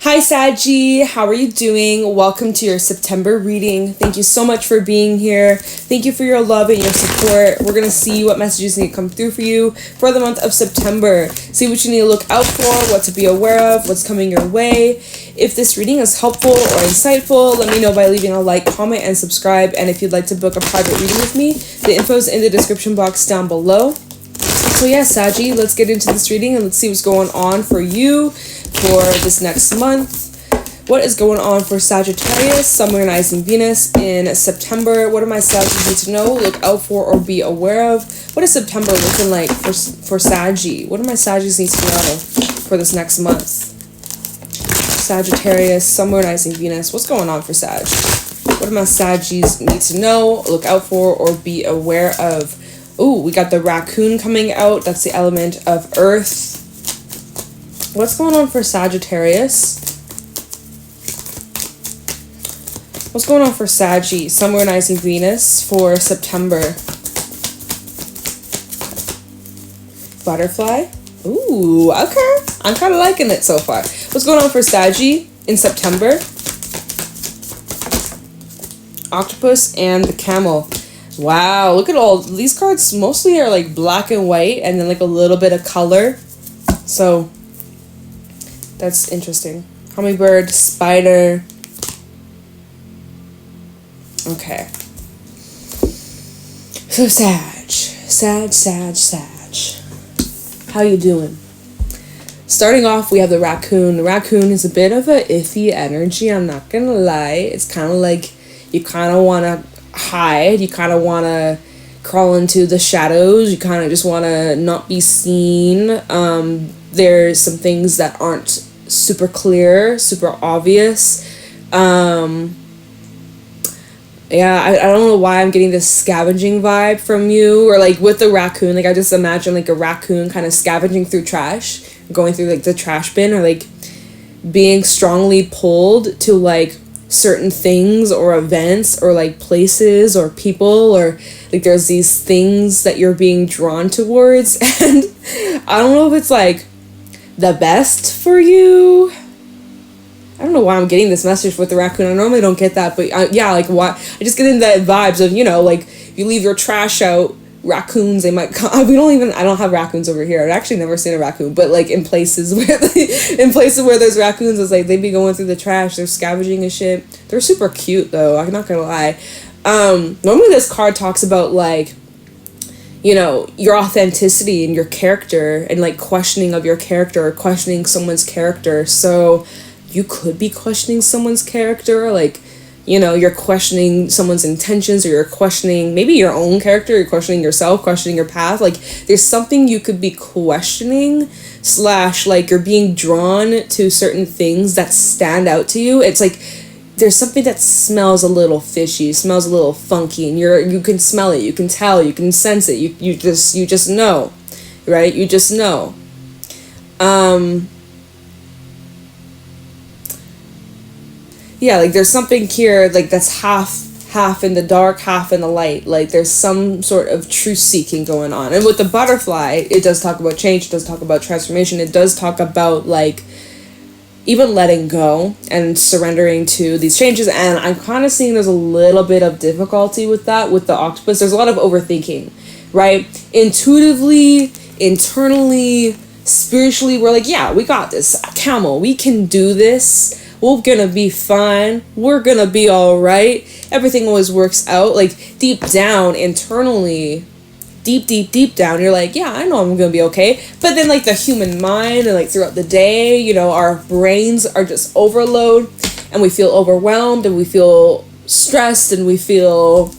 Hi Saggy, how are you doing? Welcome to your September reading. Thank you so much for being here. Thank you for your love and your support. We're going to see what messages need to come through for you for the month of September. See what you need to look out for, what to be aware of, what's coming your way. If this reading is helpful or insightful, let me know by leaving a like, comment, and subscribe. And if you'd like to book a private reading with me, the info is in the description box down below. So yeah, Saggy, let's get into this reading and let's see what's going on for you for this next month. What is going on for Sagittarius, Sun, Moon, Rising, Venus in September? What do my Saggies need to know, look out for, or be aware of? What is September looking like for Saggy? What do my Saggies need to know for this next month? Sagittarius, Sun, Moon, Rising, Venus. What's going on for Sag? What do my Saggies need to know, look out for, or be aware of? Ooh, we got the raccoon coming out. That's the element of earth. What's going on for Sagittarius? What's going on for Saggy, Sun, Moon, Rising, Venus for September? Butterfly. Ooh, okay. I'm kind of liking it so far. What's going on for Saggy in September? Octopus and the camel. Wow, look at all these cards. Mostly are like black and white and then like a little bit of color. So that's interesting. Hummingbird, spider. Okay. So Sag. How you doing? Starting off, we have the raccoon. The raccoon is a bit of a iffy energy, I'm not gonna lie. It's kind of like you kind of want to hide. You kind of want to crawl into the shadows. You kind of just want to not be seen. There's some things that aren't super clear, super obvious. Yeah, I don't know why I'm getting this scavenging vibe from you, or like with the raccoon, like I just imagine like a raccoon kind of scavenging through trash, going through like the trash bin, or like being strongly pulled to like certain things or events or like places or people, or like there's these things that you're being drawn towards, and I don't know if it's like the best for you. I don't know why I'm getting this message with the raccoon. I normally don't get that, but yeah, like why I just get in that vibes of, you know, like you leave your trash out, raccoons, they might come. I don't have raccoons over here. I've actually never seen a raccoon, but like in places where there's raccoons, it's like they be going through the trash, they're scavenging and shit. They're super cute though, I'm not gonna lie. Normally this card talks about like, you know, your authenticity and your character and like questioning of your character or questioning someone's character. So you could be questioning someone's character, like, you know, you're questioning someone's intentions, or you're questioning maybe your own character, you're questioning yourself, questioning your path. Like there's something you could be questioning / like you're being drawn to certain things that stand out to you. It's like there's something that smells a little fishy, smells a little funky, and you can smell it, you can tell, you can sense it, you just know, right? You just know. Yeah, like there's something here like that's half in the dark, half in the light. Like there's some sort of truth seeking going on. And with the butterfly, it does talk about change, it does talk about transformation, it does talk about like even letting go and surrendering to these changes. And I'm kind of seeing there's a little bit of difficulty with that with the octopus. There's a lot of overthinking, right? Intuitively, internally, spiritually, we're like, yeah, we got this. Camel, we can do this. We're gonna be fine. We're gonna be all right. Everything always works out. Like deep down, internally, deep down, you're like, yeah, I know I'm gonna be okay. But then like the human mind and like throughout the day, you know, our brains are just overload, and we feel overwhelmed, and we feel stressed, and we feel,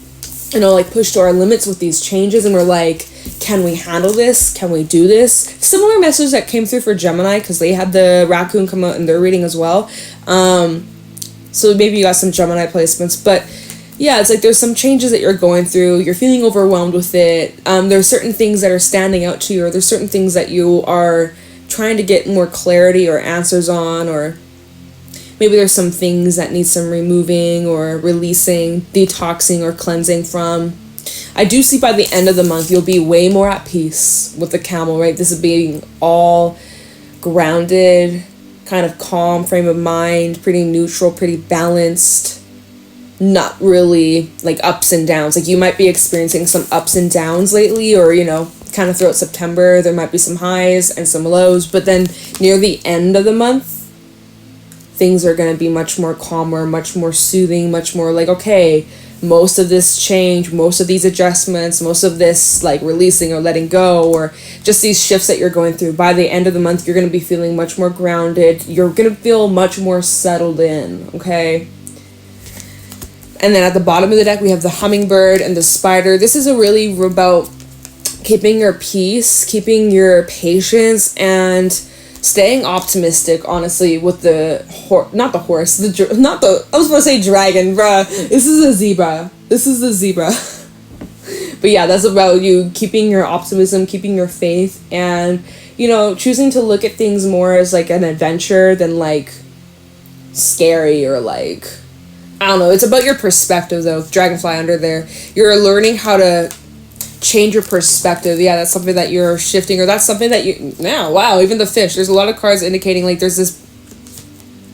you know, like pushed to our limits with these changes, and we're like, can we handle this? Can we do this? Similar message that came through for Gemini, because they had the raccoon come out in their reading as well. So maybe you got some Gemini placements, but yeah, it's like there's some changes that you're going through. You're feeling overwhelmed with it. There's certain things that are standing out to you, or there's certain things that you are trying to get more clarity or answers on, or maybe there's some things that need some removing or releasing, detoxing or cleansing from. I do see by the end of the month, you'll be way more at peace with the camel, right? This is being all grounded, kind of calm frame of mind, pretty neutral, pretty balanced, not really like ups and downs. Like you might be experiencing some ups and downs lately, or, you know, kind of throughout September, there might be some highs and some lows, but then near the end of the month, things are going to be much more calmer, much more soothing, much more like, okay, most of this change, most of these adjustments, most of this like releasing or letting go, or just these shifts that you're going through, by the end of the month, you're going to be feeling much more grounded. You're going to feel much more settled in, okay? And then at the bottom of the deck, we have the hummingbird and the spider. This is really about keeping your peace, keeping your patience, and staying optimistic, honestly, with the not the horse, I was going to say dragon, bruh. This is a zebra. This is the zebra. But yeah, that's about you keeping your optimism, keeping your faith, and, you know, choosing to look at things more as like an adventure than like scary or like, I don't know. It's about your perspective, though. Dragonfly under there. You're learning how to change your perspective. Yeah, that's something that you're shifting, or that's something that you, yeah, wow, even the fish. There's a lot of cards indicating like there's this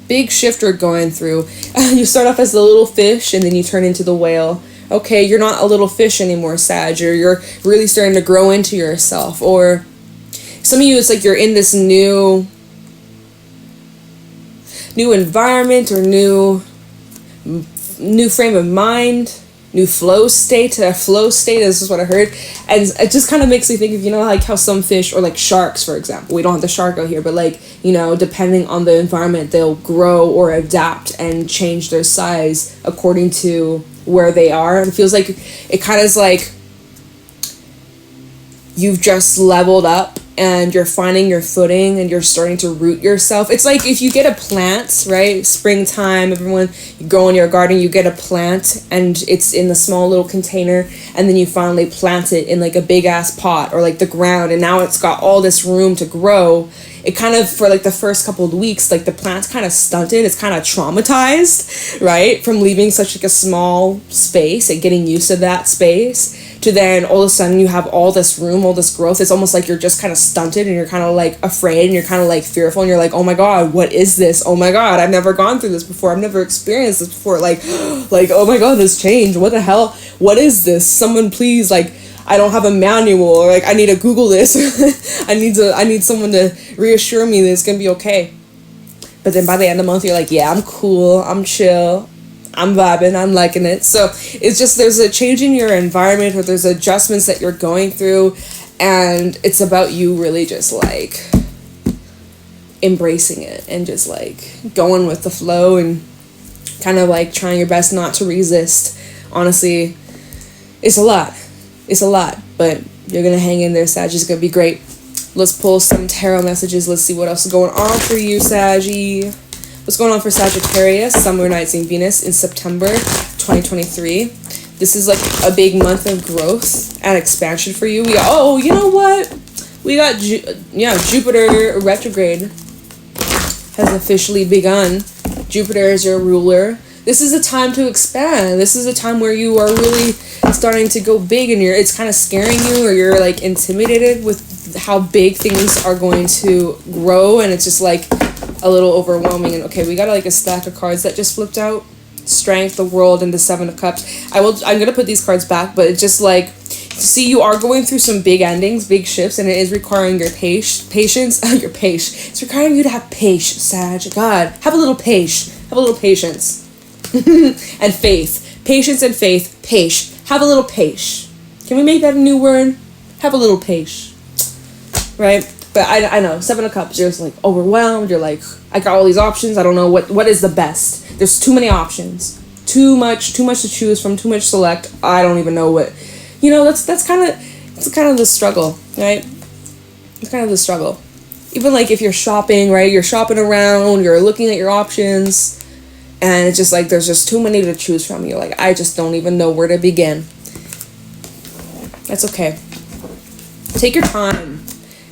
big shifter going through. You start off as the little fish and then you turn into the whale. Okay, you're not a little fish anymore, Sag, or you're really starting to grow into yourself. Or some of you, it's like you're in this new environment, or new frame of mind, new flow state. This is what I heard. And it just kind of makes me think of, you know, like how some fish, or like sharks, for example, we don't have the shark out here, but like, you know, depending on the environment, they'll grow or adapt and change their size according to where they are. And it feels like it kind of is like you've just leveled up and you're finding your footing and you're starting to root yourself. It's like if you get a plant, right? Springtime, everyone, you go in your garden, you get a plant and it's in the small little container, and then you finally plant it in like a big ass pot or like the ground, and now it's got all this room to grow. It kind of, for like the first couple of weeks, like the plant's kind of stunted, it's kind of traumatized, right? From leaving such like a small space and getting used to that space, to then all of a sudden you have all this room, all this growth. It's almost like you're just kind of stunted and you're kind of like afraid and you're kind of like fearful and you're like, oh my God, what is this? Oh my God, I've never gone through this before. I've never experienced this before. Like, oh my God, this changed. What the hell? What is this? Someone please, like, I don't have a manual, or like I need to Google this. I need someone to reassure me that it's gonna be okay. But then by the end of the month, you're like, yeah, I'm cool, I'm chill, I'm vibing, I'm liking it. So it's just, there's a change in your environment, or there's adjustments that you're going through, and it's about you really just like embracing it and just like going with the flow and kind of like trying your best not to resist. Honestly, it's a lot, but you're gonna hang in there, Sag. It's gonna be great. Let's pull some tarot messages. Let's see what else is going on for you, Saggy. What's going on for Sagittarius, Sun, Moon, Rising, Venus in September 2023? This is like a big month of growth and expansion for you. We got, oh, you know what? We got, Jupiter retrograde has officially begun. Jupiter is your ruler. This is a time to expand. This is a time where you are really starting to go big, and it's kind of scaring you, or you're like intimidated with how big things are going to grow, and it's just like a little overwhelming. And okay, we got like a stack of cards that just flipped out. Strength, the World, and the Seven of Cups. I'm gonna put these cards back, but it's just like, see, you are going through some big endings, big shifts, and it is requiring your patience. Your patience. It's requiring you to have patience, Sag. God, have a little patience. Have a little patience. And faith. Patience and faith. Have a little patience. Can we make that a new word? Have a little patience. Right? But I know, Seven of Cups, you're just like overwhelmed. You're like, I got all these options. I don't know what is the best. There's too many options. Too much to choose from. Too much select. I don't even know what. You know, that's kind of the struggle, right? It's kind of the struggle. Even like if you're shopping, right? You're shopping around. You're looking at your options. And it's just like, there's just too many to choose from. You're like, I just don't even know where to begin. That's okay. Take your time.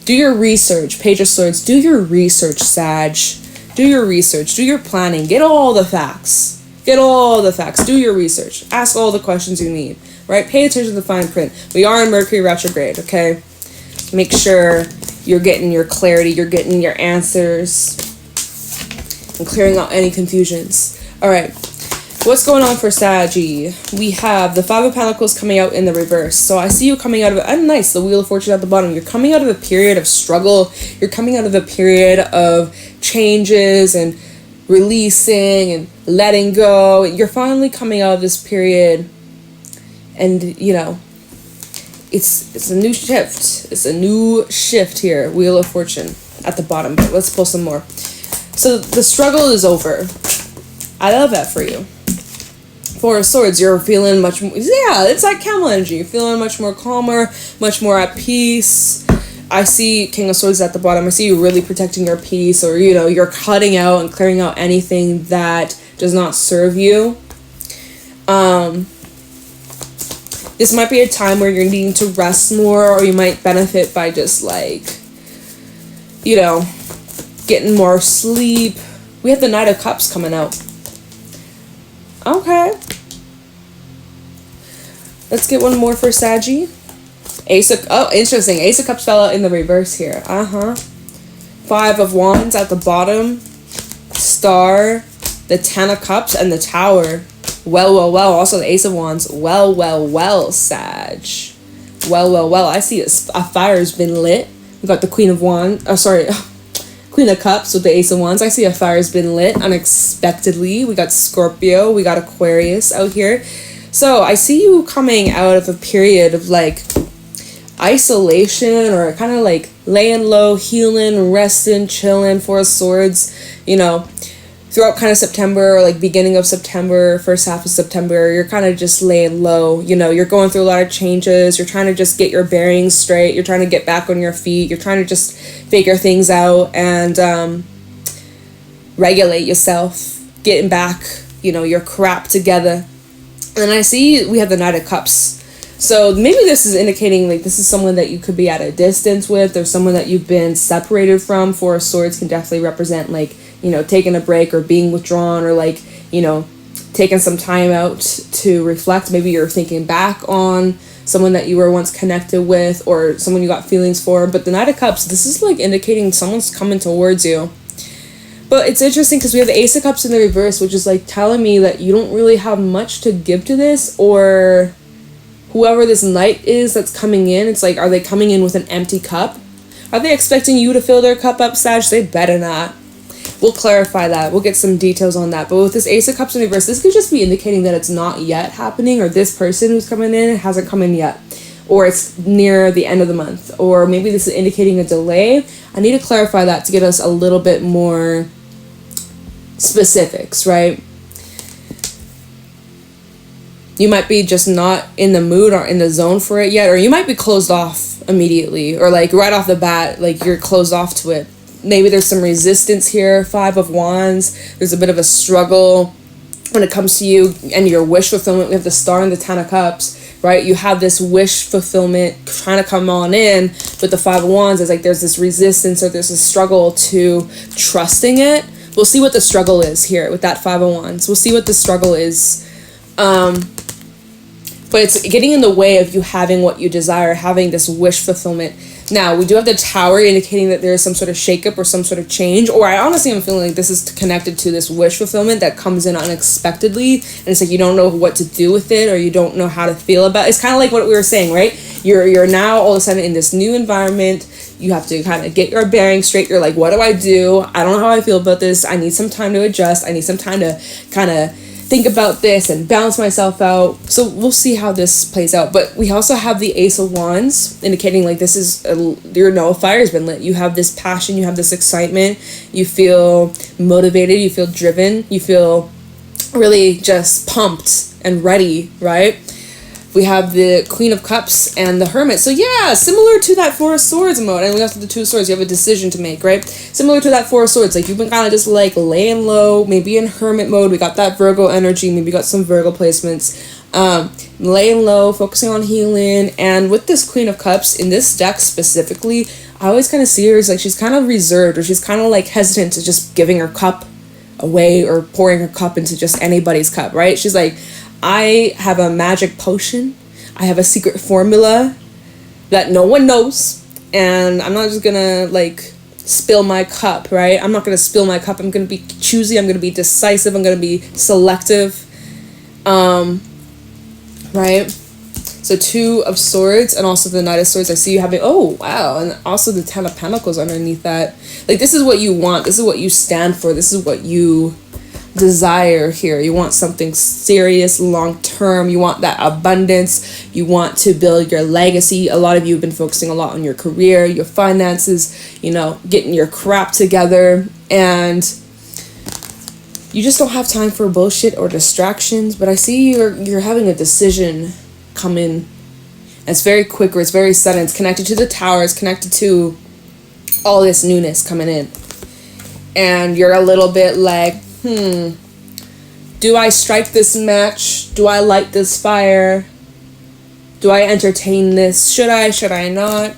Do your research. Page of Swords. Do your research, Sag. Do your research. Do your planning. Get all the facts. Do your research. Ask all the questions you need. Right? Pay attention to the fine print. We are in Mercury retrograde, okay? Make sure you're getting your clarity. You're getting your answers. and clearing out any confusions. All right. What's going on for Saggy? We have the Five of Pentacles coming out in the reverse. So I see you coming out of it. Nice, the Wheel of Fortune at the bottom. You're coming out of a period of struggle. You're coming out of a period of changes and releasing and letting go. You're finally coming out of this period, and you know, it's a new shift. It's a new shift here. Wheel of Fortune at the bottom. But let's pull some more. So the struggle is over. I love that for you. Four of Swords, you're feeling much more, yeah, it's like camel energy. You're feeling much more calmer, much more at peace. I see King of Swords at the bottom. I see you really protecting your peace, or, you know, you're cutting out and clearing out anything that does not serve you. This might be a time where you're needing to rest more, or you might benefit by just, like, you know, getting more sleep. We have the Knight of Cups coming out. Okay. Let's get one more for Saggy. Oh, interesting. Ace of Cups fell out in the reverse here. Five of Wands at the bottom. Star. The Ten of Cups and the Tower. Well. Also the Ace of Wands. Well, Sag. Well. I see a fire's been lit. We got the Queen of Wands. Oh, sorry. Queen of Cups with the Ace of Wands. I see a fire's been lit unexpectedly. We got Scorpio. We got Aquarius out here. So I see you coming out of a period of like isolation, or kind of like laying low, healing, resting, chilling. Four of Swords, you know, throughout kind of September, or like beginning of September, first half of September, you're kind of just laying low. You know, you're going through a lot of changes. You're trying to just get your bearings straight. You're trying to get back on your feet. You're trying to just figure things out and regulate yourself, getting back, you know, your crap together. And I see we have the Knight of Cups. So maybe this is indicating like this is someone that you could be at a distance with, or someone that you've been separated from. Four of Swords can definitely represent like, you know, taking a break or being withdrawn, or like, you know, taking some time out to reflect. Maybe you're thinking back on someone that you were once connected with, or someone you got feelings for. But the Knight of Cups, this is like indicating someone's coming towards you. But it's interesting because we have the Ace of Cups in the reverse, which is like telling me that you don't really have much to give to this, or whoever this knight is that's coming in, it's like, are they coming in with an empty cup? Are they expecting you to fill their cup up, Sag? They better not. We'll clarify that. We'll get some details on that. But with this Ace of Cups in reverse, this could just be indicating that it's not yet happening, or this person who's coming in hasn't come in yet, or it's near the end of the month, or maybe this is indicating a delay. I need to clarify that to get us a little bit more specifics, right? You might be just not in the mood or in the zone for it yet, or you might be closed off immediately, or like right off the bat, like you're closed off to it. Maybe there's some resistance here. Five of Wands. There's a bit of a struggle when it comes to you and your wish fulfillment. We have the Star and the Ten of Cups, right? You have this wish fulfillment trying to come on in, but the Five of Wands is like there's this resistance, or there's a struggle to trusting it. We'll see what the struggle is here with that Five of Wands. We'll see what the struggle is. But it's getting in the way of you having what you desire, having this wish fulfillment. Now, we do have the Tower indicating that there is some sort of shakeup or some sort of change, or I honestly am feeling like this is connected to this wish fulfillment that comes in unexpectedly, and it's like you don't know what to do with it, or you don't know how to feel about it. It's kind of like what we were saying, right? You're now all of a sudden in this new environment. You have to kind of get your bearings straight. You're like, what do I do? I don't know how I feel about this. I need some time to adjust. I need some time to kind of think about this and balance myself out. So we'll see how this plays out. But we also have the Ace of Wands indicating like this is a fire's been lit. You have this passion, you have this excitement, you feel motivated, you feel driven, you feel really just pumped and ready, right? We have the Queen of Cups and the Hermit. So yeah, similar to that Four of Swords mode. And we also have the Two of Swords. You have a decision to make, right? Similar to that Four of Swords. Like you've been kind of just like laying low, maybe in Hermit mode. We got that Virgo energy. Maybe got some Virgo placements. Laying low, focusing on healing. And with this Queen of Cups, in this deck specifically, I always kind of see her as like she's kind of reserved, or she's kind of like hesitant to just giving her cup away or pouring her cup into just anybody's cup, right? She's like, I have a magic potion. I have a secret formula that no one knows. And I'm not just gonna like spill my cup, right? I'm not going to spill my cup. I'm going to be choosy. I'm going to be decisive. I'm going to be selective. Right? So 2 of Swords and also the Knight of Swords. I see you having, oh, wow. And also the 10 of Pentacles underneath that. Like, this is what you want. This is what you stand for. This is what you desire here. You want something serious, long-term. You want that abundance. You want to build your legacy. A lot of you have been focusing a lot on your career, your finances, you know, getting your crap together. And you just don't have time for bullshit or distractions. But I see you're having a decision come in. It's very quick, or it's very sudden. It's connected to the Tower. It's connected to all this newness coming in. And you're a little bit like, do I strike this match? Do I light this fire? Do I entertain this? Should I not?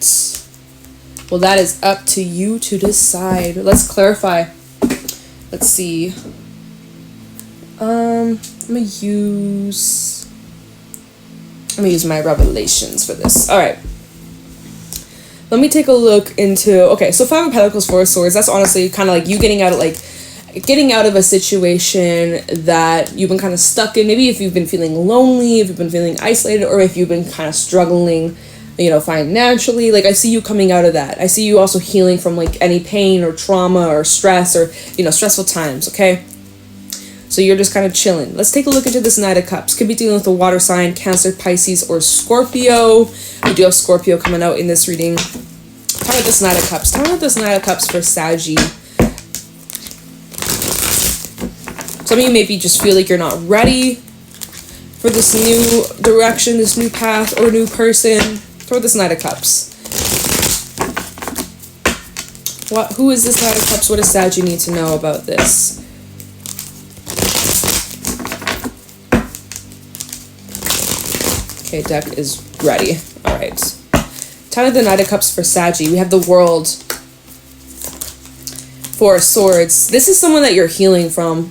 Well, that is up to you to decide. Let's clarify. Let's see. I'm gonna use my revelations for this. All right. Let me take a look into, okay, so 5 of Pentacles, 4 of Swords. That's honestly kind of like you getting out of a situation that you've been kind of stuck in. Maybe if you've been feeling lonely, if you've been feeling isolated, or if you've been kind of struggling, you know, financially. Like, I see you coming out of that. I see you also healing from like any pain or trauma or stress or, you know, stressful times, okay? So you're just kind of chilling. Let's take a look into this Knight of Cups. Could be dealing with a water sign, Cancer, Pisces, or Scorpio. We do have Scorpio coming out in this reading. Tell me this Knight of Cups. Tell me about this Knight of Cups for Saggy. Some of you maybe just feel like you're not ready for this new direction, this new path, or new person. Throw this Knight of Cups. Who is this Knight of Cups? What does Saggy need to know about this? Okay, deck is ready. All right. Time of the Knight of Cups for Saggy. We have the World. 4 of Swords. This is someone that you're healing from.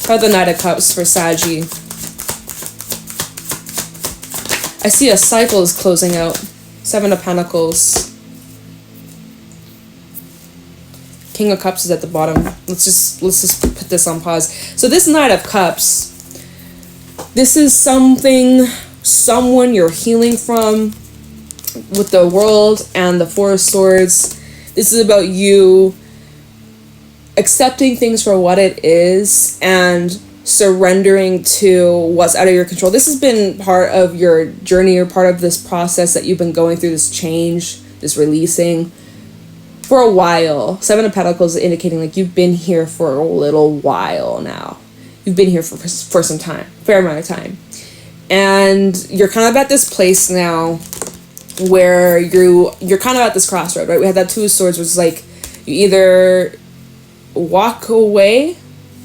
Time of the Knight of Cups for Saggy. I see a cycle is closing out. 7 of Pentacles. King of Cups is at the bottom. Let's just put this on pause. So this Knight of Cups, this is someone you're healing from with the World and the 4 of Swords. This is about you accepting things for what it is and surrendering to what's out of your control. This has been part of your journey or part of this process that you've been going through, this change, this releasing for a while. 7 of Pentacles is indicating like you've been here for a little while now. You've been here for some time, fair amount of time. And you're kind of at this place now where you're kind of at this crossroad, right? We had that 2 of Swords, which is like you either walk away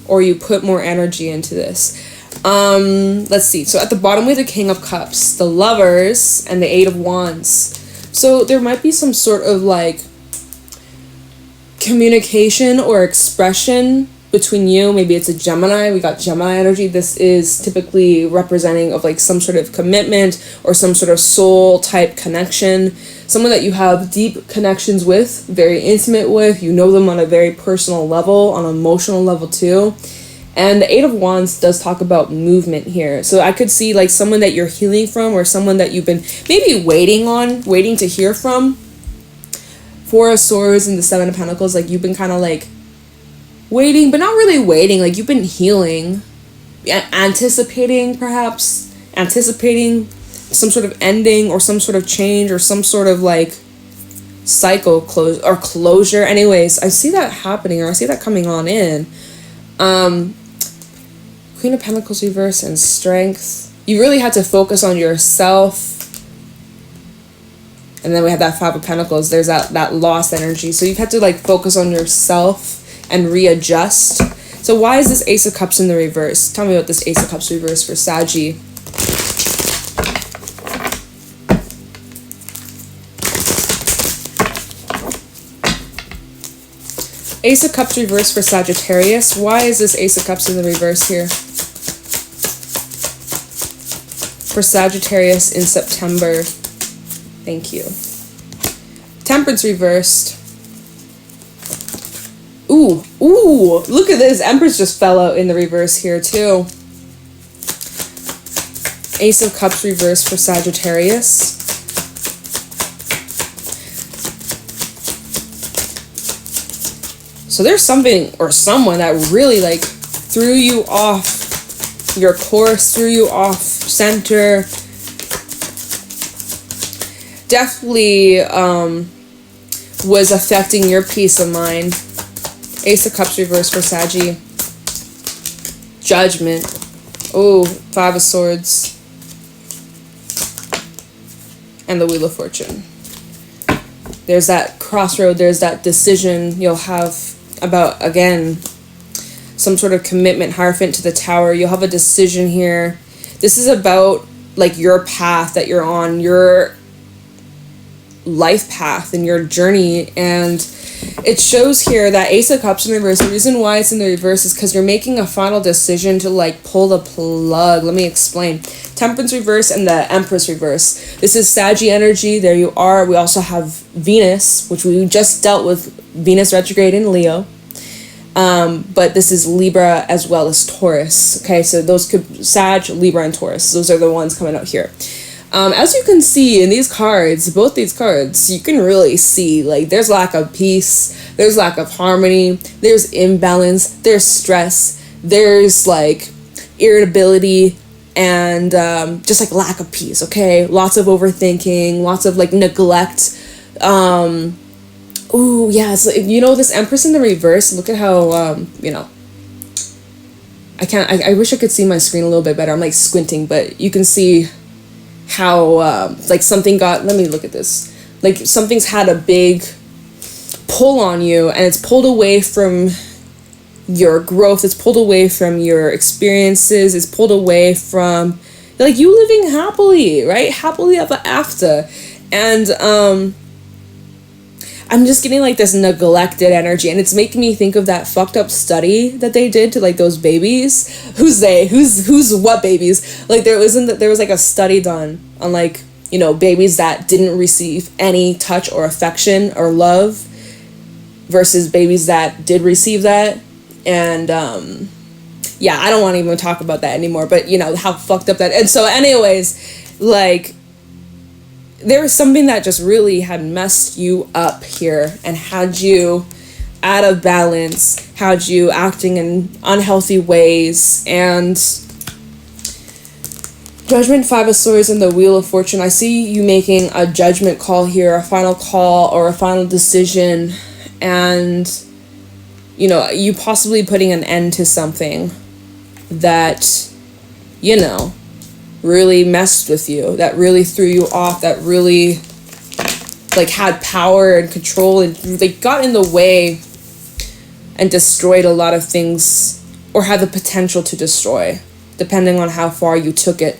or you put more energy into this. Let's see. So at the bottom we have the King of Cups, the Lovers, and the 8 of Wands. So there might be some sort of like communication or expression between you. Maybe it's a Gemini. We got Gemini energy. This is typically representing of like some sort of commitment or some sort of soul type connection. Someone that you have deep connections with, very intimate with. You know them on a very personal level, on an emotional level too. And the 8 of Wands does talk about movement here. So I could see like someone that you're healing from or someone that you've been maybe waiting to hear from. 4 of Swords and the 7 of Pentacles, like you've been kind of like waiting, but not really waiting. Like you've been healing, anticipating some sort of ending or some sort of change or some sort of like cycle closure. Anyways, I see that happening, or I see that coming on in. Queen of Pentacles reverse and Strength. You really had to focus on yourself. And then we have that 5 of Pentacles. There's that lost energy. So you've had to like focus on yourself and readjust. So why is this Ace of Cups in the reverse? Tell me about this Ace of Cups reverse for Saggy. Ace of Cups reverse for Sagittarius. Why is this Ace of Cups in the reverse here? For Sagittarius in September. Thank you. Temperance reversed. Ooh, look at this. Empress just fell out in the reverse here too. Ace of Cups reverse for Sagittarius. So there's something or someone that really like threw you off your course, threw you off center. Definitely was affecting your peace of mind. Ace of Cups reverse for Saggy. Judgment. Oh, Five of Swords. And the Wheel of Fortune. There's that crossroad, there's that decision you'll have about, again, some sort of commitment. Hierophant to the Tower. You'll have a decision here. This is about like your path that you're on, your life path and your journey. And it shows here that Ace of Cups in reverse. The reason why it's in the reverse is because you're making a final decision to like pull the plug. Let me explain. Temperance reverse and the Empress reverse. This is Saggy energy. There you are. We also have Venus, which we just dealt with. Venus retrograde in Leo. But this is Libra as well as Taurus. Okay, so those could Sag, Libra, and Taurus. Those are the ones coming out here. As you can see in these cards, both these cards, you can really see like there's lack of peace, there's lack of harmony, there's imbalance, there's stress, there's like irritability, and just like lack of peace. Okay, lots of overthinking, lots of like neglect. Ooh, yeah, so you know, this Empress in the reverse, look at how you know, I wish I could see my screen a little bit better. I'm like squinting, but you can see how like something got, let me look at this, like something's had a big pull on you, and it's pulled away from your growth, it's pulled away from your experiences, it's pulled away from like you living happily, right? Happily ever after. And I'm just getting like this neglected energy, and it's making me think of that fucked up study that they did to like those babies. Who's what babies? Like there was like a study done on like, you know, babies that didn't receive any touch or affection or love versus babies that did receive that. And yeah, I don't want to even talk about that anymore, but you know how fucked up that. And so anyways, like there was something that just really had messed you up here and had you out of balance, had you acting in unhealthy ways. And Judgment, Five of Swords, and the Wheel of Fortune. I see you making a judgment call here, a final call or a final decision, and you know, you possibly putting an end to something that, you know, really messed with you, that really threw you off, that really like had power and control and like got in the way and destroyed a lot of things, or had the potential to destroy, depending on how far you took it.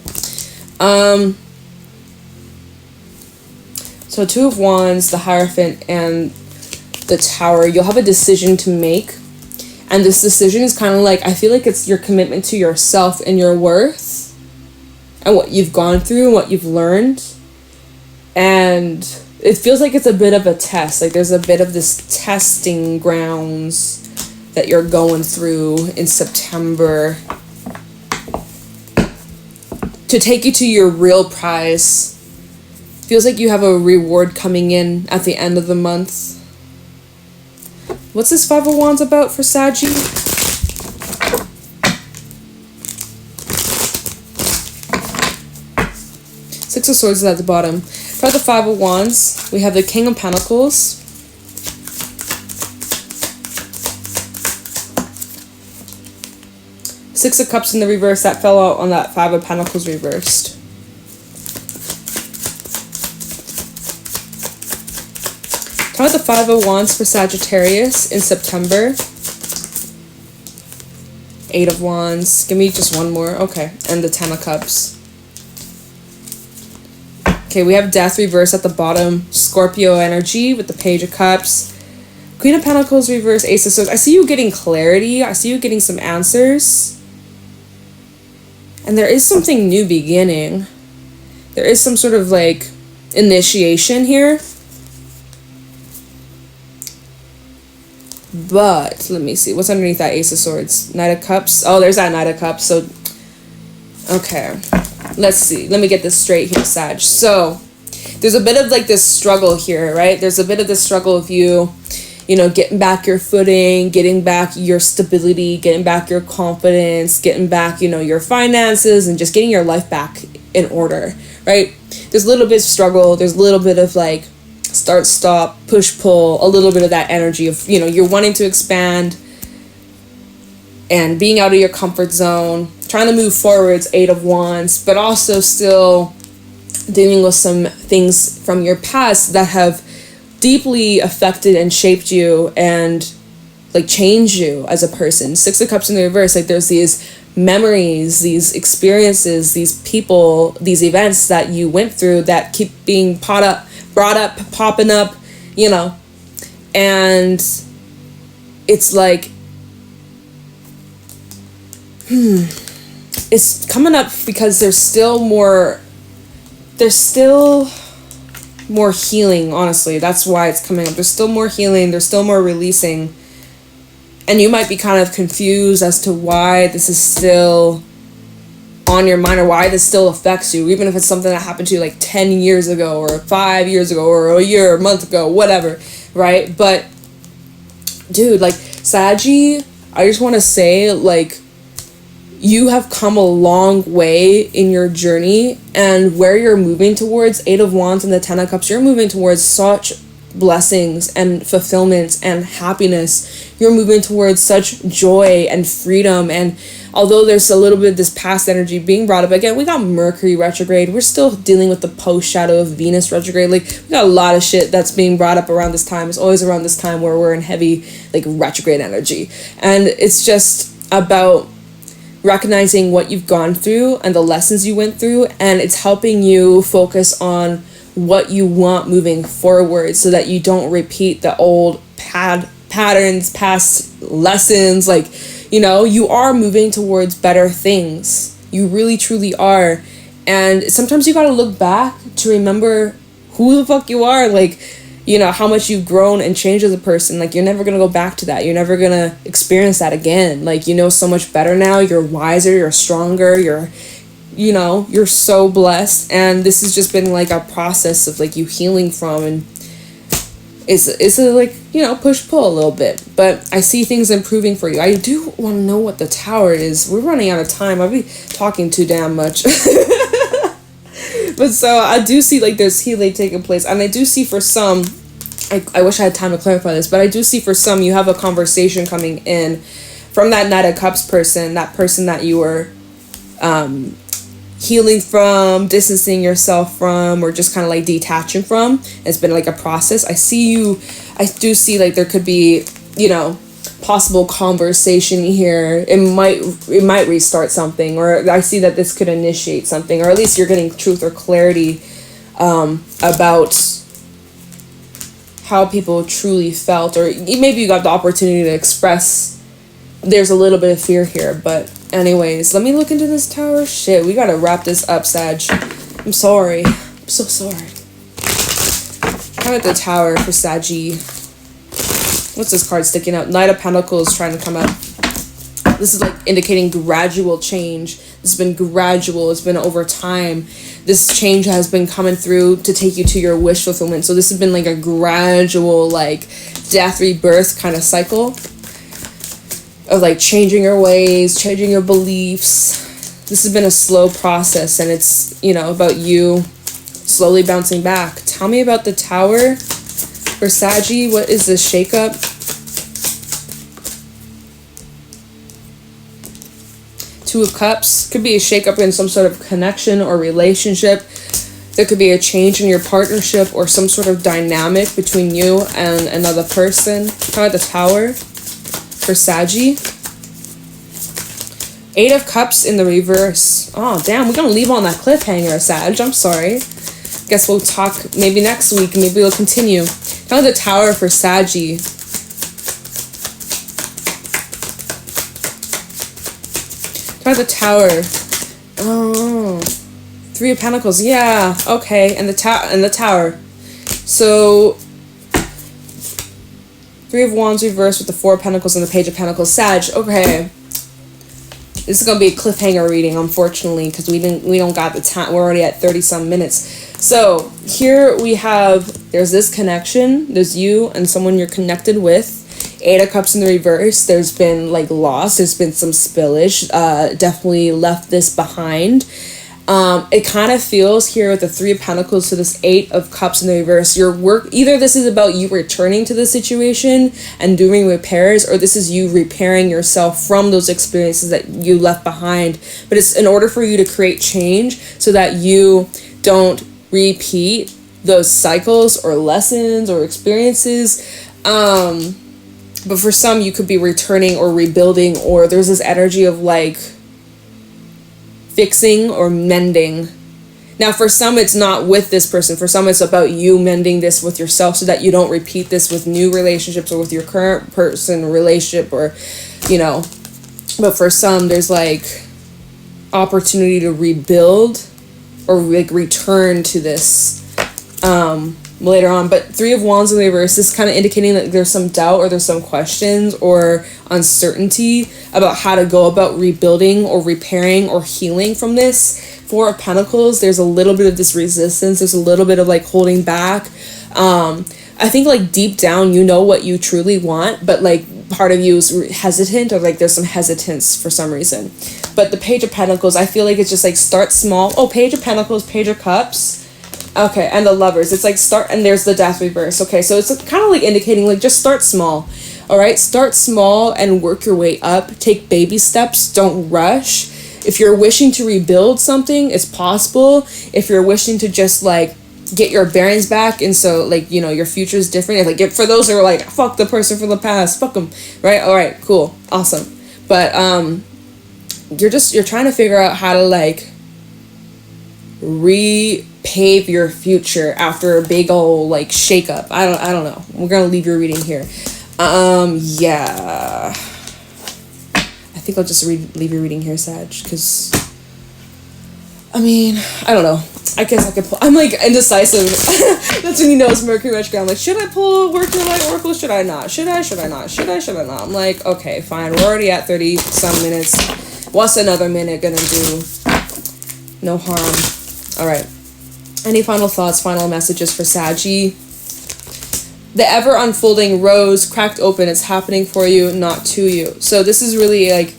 So Two of Wands, the Hierophant, and the Tower. You'll have a decision to make, and this decision is kind of like, I feel like it's your commitment to yourself and your worth and what you've gone through and what you've learned. And it feels like it's a bit of a test. Like there's a bit of this testing grounds that you're going through in September to take you to your real prize. Feels like you have a reward coming in at the end of the month. What's this Five of Wands about for Saggy? Six of Swords is at the bottom. For the Five of Wands, we have the King of Pentacles. Six of Cups in the reverse. That fell out on that Five of Pentacles reversed. Talk about the Five of Wands for Sagittarius in September. Eight of Wands. Give me just one more. Okay. And the Ten of Cups. Okay, we have Death reverse at the bottom. Scorpio energy with the Page of Cups. Queen of Pentacles reverse. Ace of Swords. I see you getting clarity. I see you getting some answers. And there is something new beginning. There is some sort of like initiation here. But let me see. What's underneath that Ace of Swords? Knight of Cups. Oh, there's that Knight of Cups. So, okay. Let's see. Let me get this straight here, Sag. So, there's a bit of like this struggle here, right? There's a bit of this struggle of you know, getting back your footing, getting back your stability, getting back your confidence, getting back, you know, your finances, and just getting your life back in order, right? There's a little bit of struggle. There's a little bit of like start, stop, push, pull, a little bit of that energy of, you know, you're wanting to expand and being out of your comfort zone, trying to move forwards, 8 of Wands, but also still dealing with some things from your past that have deeply affected and shaped you and like changed you as a person. 6 of Cups in the reverse, like there's these memories, these experiences, these people, these events that you went through that keep being brought up, popping up, you know, and it's like, it's coming up because there's still more healing, honestly. That's why it's coming up. There's still more healing, there's still more releasing, and you might be kind of confused as to why this is still on your mind or why this still affects you, even if it's something that happened to you like 10 years ago or 5 years ago or a year, a month ago, whatever, right? But dude, like Saggy, I just want to say, like, you have come a long way in your journey, and where you're moving towards, 8 of Wands and the 10 of Cups, you're moving towards such blessings and fulfillment and happiness. You're moving towards such joy and freedom. And although there's a little bit of this past energy being brought up again, we got Mercury retrograde. We're still dealing with the post shadow of Venus retrograde. Like, we got a lot of shit that's being brought up around this time. It's always around this time where we're in heavy like retrograde energy, and it's just about recognizing what you've gone through and the lessons you went through, and it's helping you focus on what you want moving forward so that you don't repeat the old patterns, past lessons. Like, you know, you are moving towards better things. You really truly are. And sometimes you gotta look back to remember who the fuck you are, like, you know, how much you've grown and changed as a person. Like, you're never gonna go back to that. You're never gonna experience that again. Like, you know so much better now. You're wiser, you're stronger, you know, you're so blessed. And this has just been like a process of like you healing from, and it's a like, you know, push pull a little bit, but I see things improving for you. I do want to know what the Tower is. We're running out of time. I'll be talking too damn much. But so I do see like there's healing taking place, and I do see for some, I wish I had time to clarify this, but I do see for some you have a conversation coming in from that Knight of Cups person, that person that you were healing from, distancing yourself from, or just kind of like detaching from. It's been like a process. I do see like there could be, you know, possible conversation here. It might restart something, or I see that this could initiate something, or at least you're getting truth or clarity about how people truly felt, or maybe you got the opportunity to express. There's a little bit of fear here, but anyways, let me look into this Tower. Shit, we gotta wrap this up, Sag. I'm sorry. I'm so sorry. How about the Tower for Saggy? What's this card sticking out? Knight of Pentacles trying to come up. This is like indicating gradual change. This has been gradual. It's been over time. This change has been coming through to take you to your wish fulfillment. So this has been like a gradual, like, death, rebirth kind of cycle of like changing your ways, changing your beliefs. This has been a slow process, and it's, you know, about you slowly bouncing back. Tell me about the Tower for Saggy. What is this shakeup? Two of Cups. Could be a shakeup in some sort of connection or relationship. There could be a change in your partnership or some sort of dynamic between you and another person. How about the Tower for Saggy? 8 of Cups in the reverse. Oh, damn. We're going to leave on that cliffhanger, Sag. I'm sorry. Guess we'll talk maybe next week. Maybe we'll continue. How about the Tower for Saggy? How about the Tower? Oh. 3 of Pentacles. Yeah. Okay. And the Tower. So Three of Wands reversed with the Four of Pentacles and the Page of Pentacles. Sag, okay. This is gonna be a cliffhanger reading, unfortunately, because we don't got the time. We're already at 30-some minutes. So here we have, there's this connection. There's you and someone you're connected with. Eight of Cups in the reverse. There's been like loss. There's been some spillage. Definitely left this behind. It kind of feels here with the Three of Pentacles to this Eight of Cups in the reverse. Your work, either this is about you returning to the situation and doing repairs, or this is you repairing yourself from those experiences that you left behind. But it's in order for you to create change so that you don't repeat those cycles or lessons or experiences. But for some, you could be returning or rebuilding, or there's this energy of like fixing or mending. Now, for some, it's not with this person. For some, it's about you mending this with yourself so that you don't repeat this with new relationships or with your current person relationship, or, you know. But for some, there's like opportunity to rebuild or like return to this later on. But Three of Wands in the reverse is kind of indicating that there's some doubt or there's some questions or uncertainty about how to go about rebuilding or repairing or healing from this. Four of Pentacles, there's a little bit of this resistance. There's a little bit of like holding back. I think like deep down you know what you truly want, but like part of you is hesitant, or like there's some hesitance for some reason. But the Page of Pentacles, I feel like it's just like start small. Oh, Page of Pentacles, Page of Cups. Okay, and the Lovers. It's like start, and there's the Death reverse. Okay, so it's kind of like indicating like just start small. All right, start small and work your way up. Take baby steps. Don't rush. If you're wishing to rebuild something, it's possible. If you're wishing to just like get your bearings back, and so like, you know, your future is different. Like for those who are like, fuck the person from the past, fuck them, right? All right, cool, awesome. But you're trying to figure out how to like repave your future after a big old like shakeup. I don't know. We're gonna leave your reading here. Yeah. I think I'll just leave your reading here, Sag, because I mean, I don't know. I guess I could pull. I'm like indecisive. That's when you know it's Mercury retrograde. I'm like, should I pull Work Your Light Oracle? Should I not? Should I not? I'm like, okay, fine. We're already at 30 some minutes. What's another minute gonna do? No harm. All right. Any final thoughts, final messages for Saggy? The ever unfolding rose cracked open. It's happening for you, not to you. So this is really like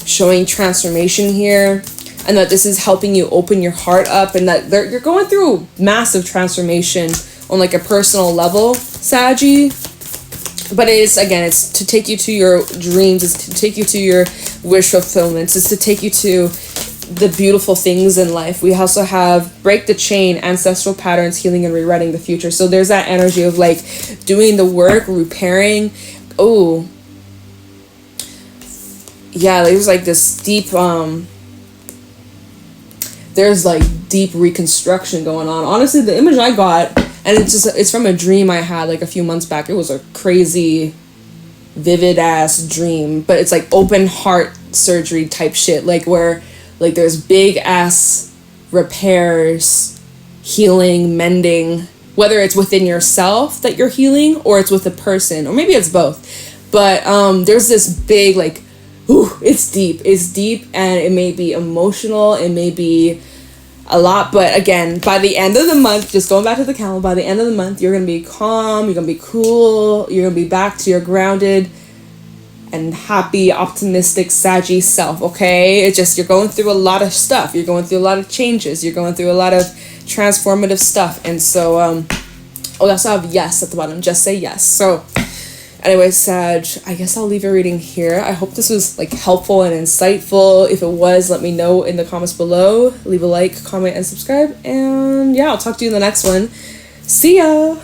showing transformation here, and that this is helping you open your heart up, and that you're going through massive transformation on like a personal level, Saggy. But it is, again, it's to take you to your dreams. It's to take you to your wish fulfillments. It's to take you to the beautiful things in life. We also have break the chain, ancestral patterns, healing and rewriting the future. So there's that energy of like doing the work, repairing. Oh yeah, there's like this deep there's like deep reconstruction going on. Honestly, the image I got, and it's from a dream I had like a few months back. It was a crazy vivid ass dream, but it's like open heart surgery type shit, like where like there's big ass repairs, healing, mending, whether it's within yourself that you're healing or it's with a person, or maybe it's both. But there's this big like, ooh, it's deep, and it may be emotional, it may be a lot, but again, by the end of the month, just going back to the calendar, by the end of the month, you're gonna be calm, you're gonna be cool, you're gonna be back to your grounded and happy, optimistic, saggy self, okay? It's just, you're going through a lot of stuff. You're going through a lot of changes. You're going through a lot of transformative stuff. And so, oh, I also have yes at the bottom. Just say yes. So, anyway, Sag, I guess I'll leave your reading here. I hope this was, like, helpful and insightful. If it was, let me know in the comments below. Leave a like, comment, and subscribe. And, yeah, I'll talk to you in the next one. See ya!